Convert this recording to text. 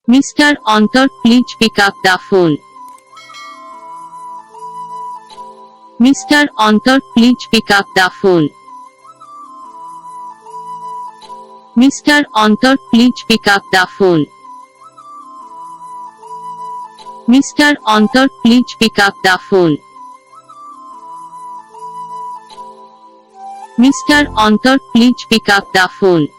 Mr. Antar, please pick up the phone. Mr. Antar, please pick up the phone. Mr. Antar, please pick up the phone. Mr. Antar, please pick up the phone. Mr. Antar, please pick up the phone.